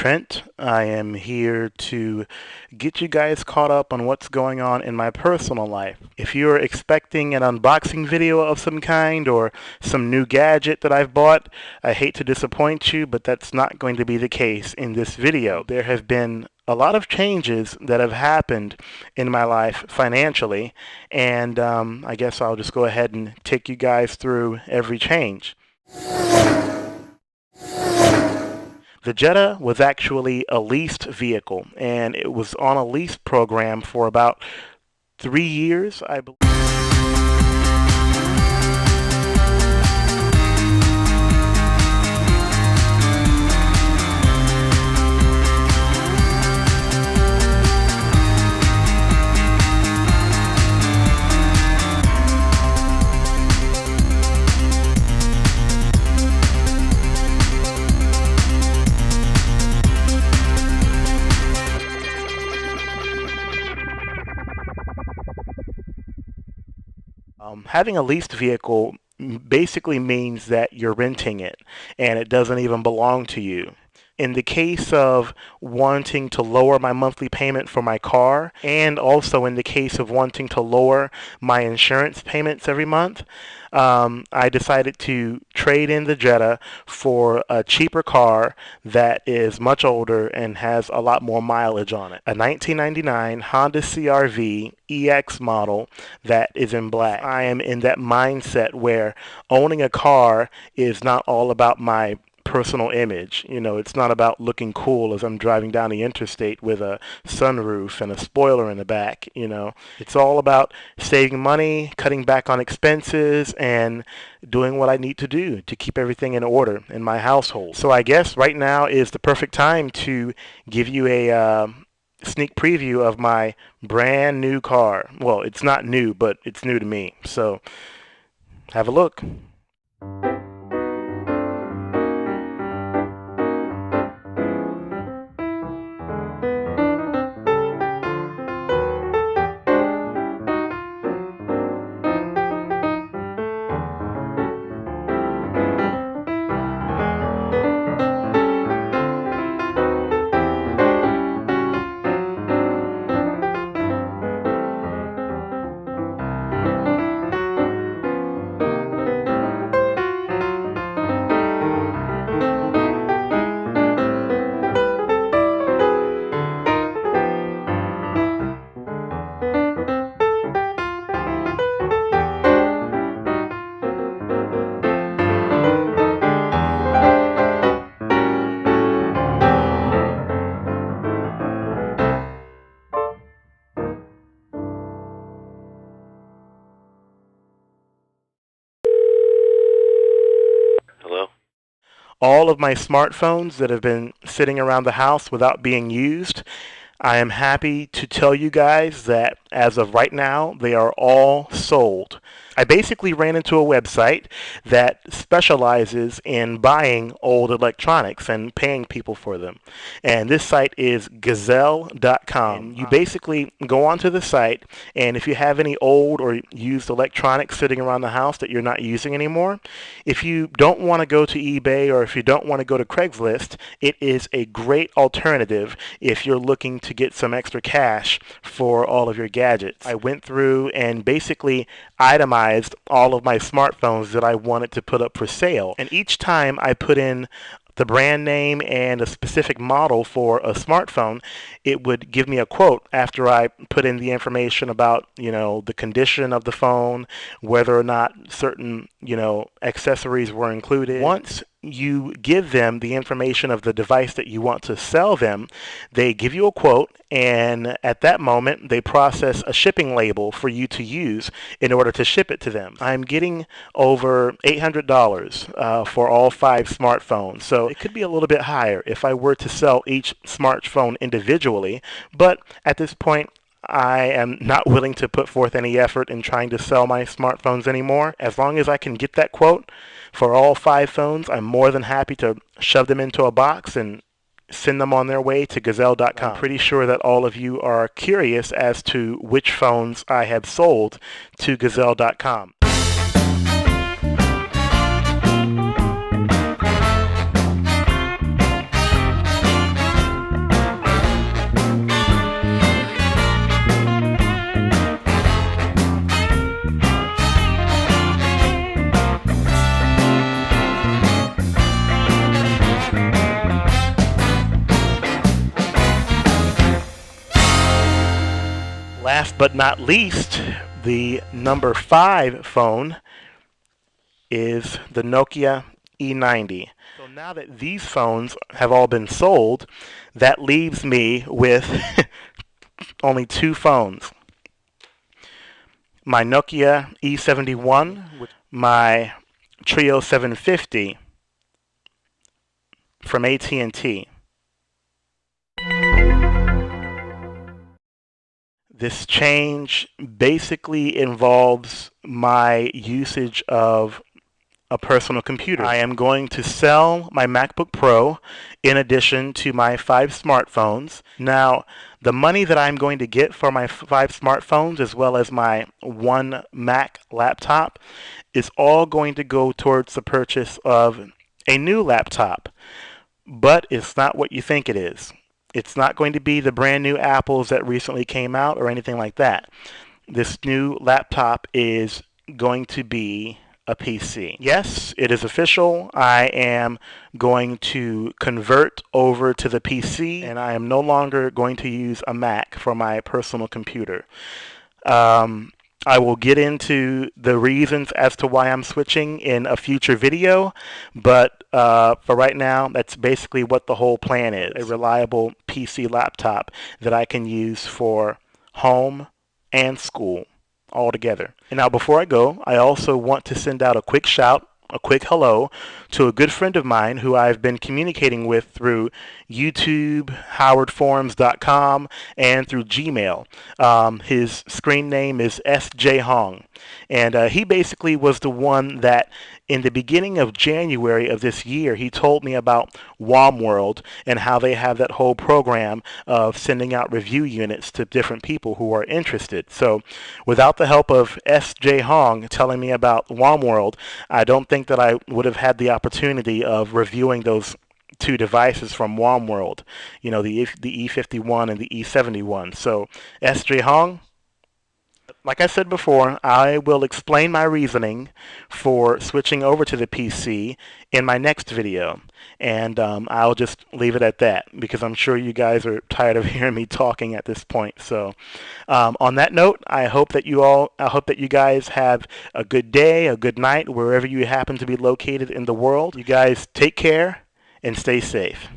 Trent. I am here to get you guys caught up on what's going on in my personal life. If you're expecting an unboxing video of some kind or some new gadget that I've bought, I hate to disappoint you, but that's not going to be the case in this video. There have been a lot of changes that have happened in my life financially, and I guess I'll just go ahead and take you guys through every change. The Jetta was actually a leased vehicle, and it was on a lease program for about 3 years, I believe. Having a leased vehicle basically means that you're renting it and it doesn't even belong to you. In the case of wanting to lower my monthly payment for my car, and also in the case of wanting to lower my insurance payments every month, I decided to trade in the Jetta for a cheaper car that is much older and has a lot more mileage on it. A 1999 Honda CR-V EX model that is in black. I am in that mindset where owning a car is not all about my personal image. You know, it's not about looking cool as I'm driving down the interstate with a sunroof and a spoiler in the back. You know, it's all about saving money, cutting back on expenses, and doing what I need to do to keep everything in order in my household. So I guess right now is the perfect time to give you a sneak preview of my brand new car. Well, it's not new, but it's new to me. So have a look. All of my smartphones that have been sitting around the house without being used, I am happy to tell you guys that as of right now, they are all sold. I basically ran into a website that specializes in buying old electronics and paying people for them. And this site is Gazelle.com. You basically go onto the site, and if you have any old or used electronics sitting around the house that you're not using anymore, if you don't want to go to eBay or if you don't want to go to Craigslist, it is a great alternative if you're looking to get some extra cash for all of your gadgets. I went through and basically itemized all of my smartphones that I wanted to put up for sale. And each time I put in the brand name and a specific model for a smartphone, it would give me a quote after I put in the information about, you know, the condition of the phone, whether or not certain, you know, accessories were included. Once you give them the information of the device that you want to sell them, they give you a quote, and at that moment they process a shipping label for you to use in order to ship it to them. I'm getting over $800 for all 5 smartphones, so it could be a little bit higher if I were to sell each smartphone individually, but at this point I am not willing to put forth any effort in trying to sell my smartphones anymore. As long as I can get that quote for all 5 phones, I'm more than happy to shove them into a box and send them on their way to Gazelle.com. I'm pretty sure that all of you are curious as to which phones I have sold to Gazelle.com. Last but not least, the number 5 phone is the Nokia E90. So now that these phones have all been sold, that leaves me with only 2 phones. My Nokia E71, my Trio 750 from AT&T. This change basically involves my usage of a personal computer. I am going to sell my MacBook Pro in addition to my 5 smartphones. Now, the money that I'm going to get for my 5 smartphones as well as my 1 Mac laptop is all going to go towards the purchase of a new laptop. But it's not what you think it is. It's not going to be the brand new Apples that recently came out or anything like that. This new laptop is going to be a PC. Yes, it is official. I am going to convert over to the PC, and I am no longer going to use a Mac for my personal computer. I will get into the reasons as to why I'm switching in a future video, but for right now, that's basically what the whole plan is. A reliable PC laptop that I can use for home and school all together. And now before I go, I also want to send out a quick shout, a quick hello to a good friend of mine who I've been communicating with through YouTube, howardforums.com, and through Gmail. His screen name is S.J. Hong. And he basically was the one that in the beginning of January of this year, he told me about WOMworld and how they have that whole program of sending out review units to different people who are interested. So without the help of S.J. Hong telling me about WOMworld, I don't think that I would have had the opportunity of reviewing those 2 devices from WOMworld, you know, the E51 and the E71. So S.J. Hong, like I said before, I will explain my reasoning for switching over to the PC in my next video. And I'll just leave it at that because I'm sure you guys are tired of hearing me talking at this point. So on that note, I hope that you guys have a good day, a good night, wherever you happen to be located in the world. You guys take care and stay safe.